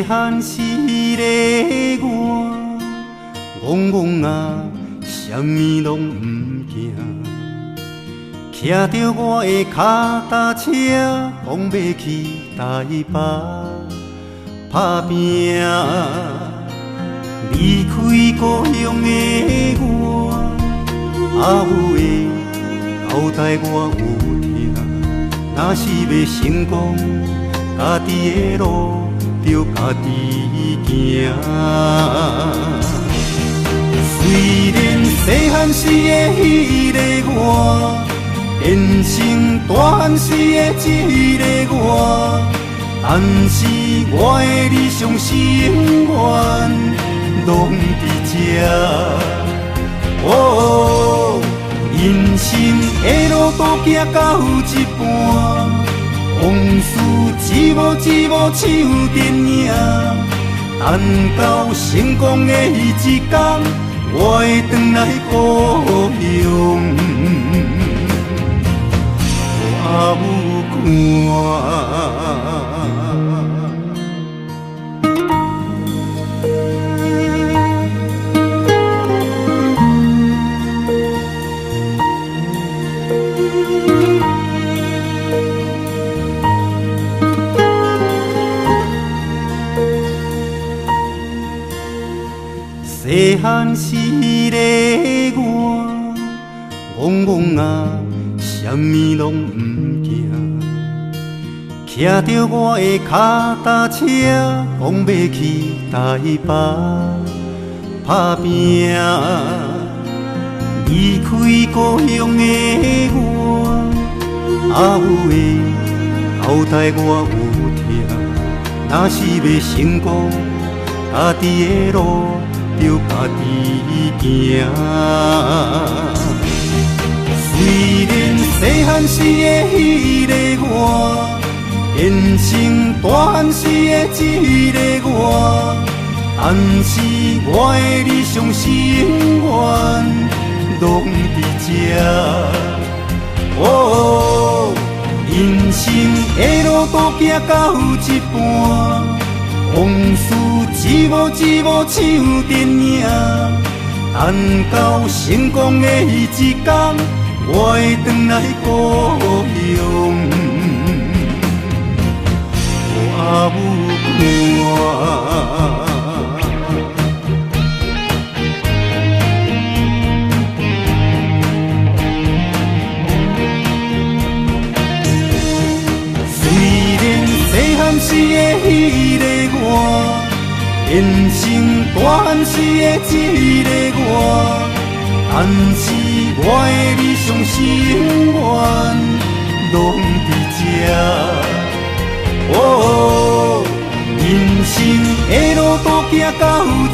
汉时的我，戆戆啊，啥物拢毋惊。骑着我的脚踏车，讲要去台北打拼。离开故乡的我，阿母的交代我有听，若是要成功，家己的路着家己行。虽然细汉时的迄个我，变成大汉时的这个我，但是我的理想心愿拢伫这。哦，人生的路途行到一半，往事一幕一幕像电影，等到成功的迄一天，我会回来故乡。阿母看。细汉时的我，戆戆啊，啥物拢毋惊。骑着我的脚踏车，讲要去台北打拼。离开故乡的我，阿母的交代我有听，若是要成功，家己的路着家己行。虽然细汉时的迄个我，变成大汉时的这个我，但是我的理想心愿拢伫这。哦，人生的路途行到一半，往事一幕一幕像电影，等到成功的迄一天，我会回来故乡。阿母看。细汉时的迄个我，变成大汉时的这个我，但是我的理想心愿拢伫这。哦，人生的路途行到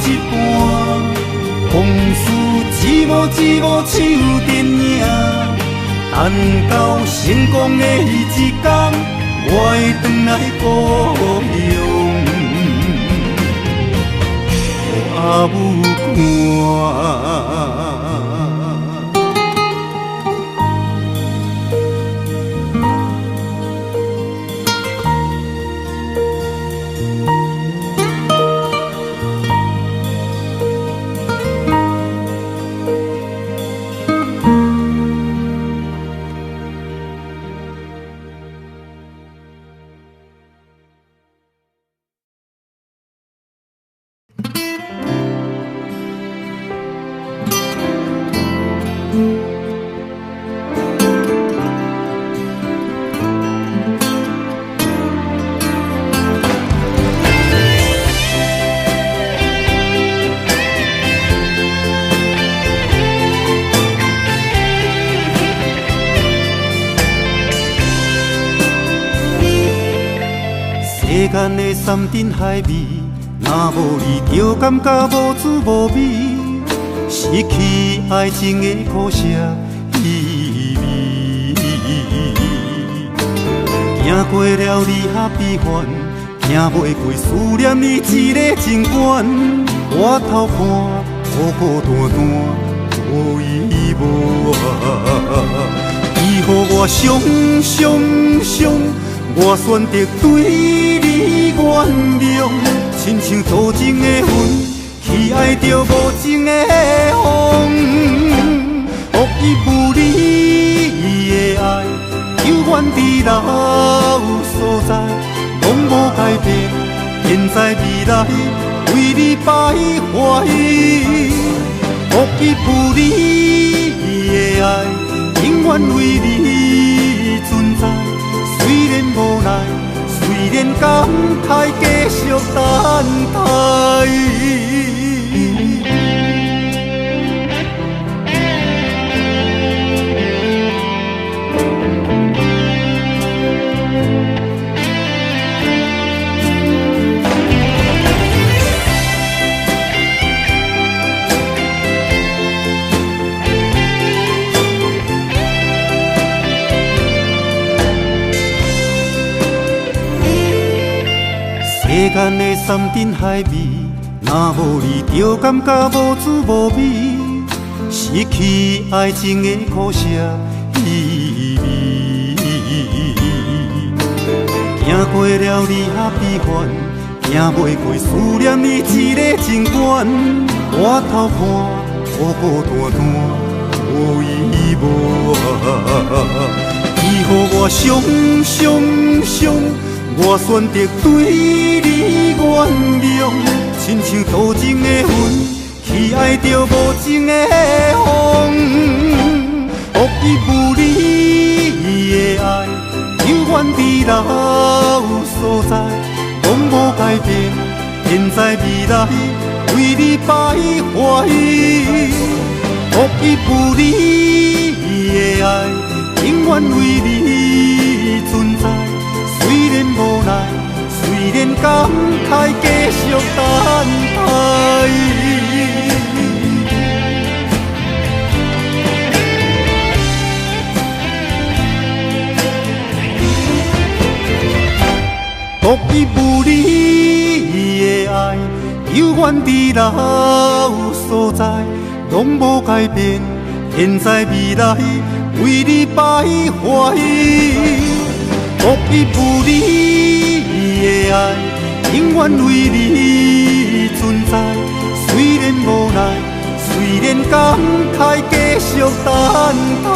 一半，往事一幕一幕像电影，等到成功的迄一天，我会回来故乡。阿母看。世间的山珍海味，若无你，就感觉无滋无味，失去爱情的苦涩意味。行过了离合悲欢，行袂过思念你一个情关。回头看，孤孤单单，无依无靠。以后我想，我选择对你原谅，亲像多情的云，去爱着无情的风，无依无你的爱，犹原伫老所在，拢无改变。现在未来，为你摆花意，无依无你的爱，永远为你存在。虽然无奈，虽然感慨，继续等待。世间的山珍海味，若无你，就感觉无滋无味，失去爱情的苦涩意味。行过了离合悲欢，行袂过思念你一个情关。回头看，孤孤单单，无依无靠。以后我伤，我选择对你原谅，亲像多情的云，去爱着无情的风。无依无你的爱，犹原伫老所在，拢无改变。现在未来，为你摆花意，无依无你的爱，永远为你存在。虽然无奈，虽然感慨，继续等待。无依无你的爱，犹原伫老所在，拢无改变。现在未来，为你摆花意。无依无你的爱，永远为你存在。虽然无奈，虽然感慨，继续等待。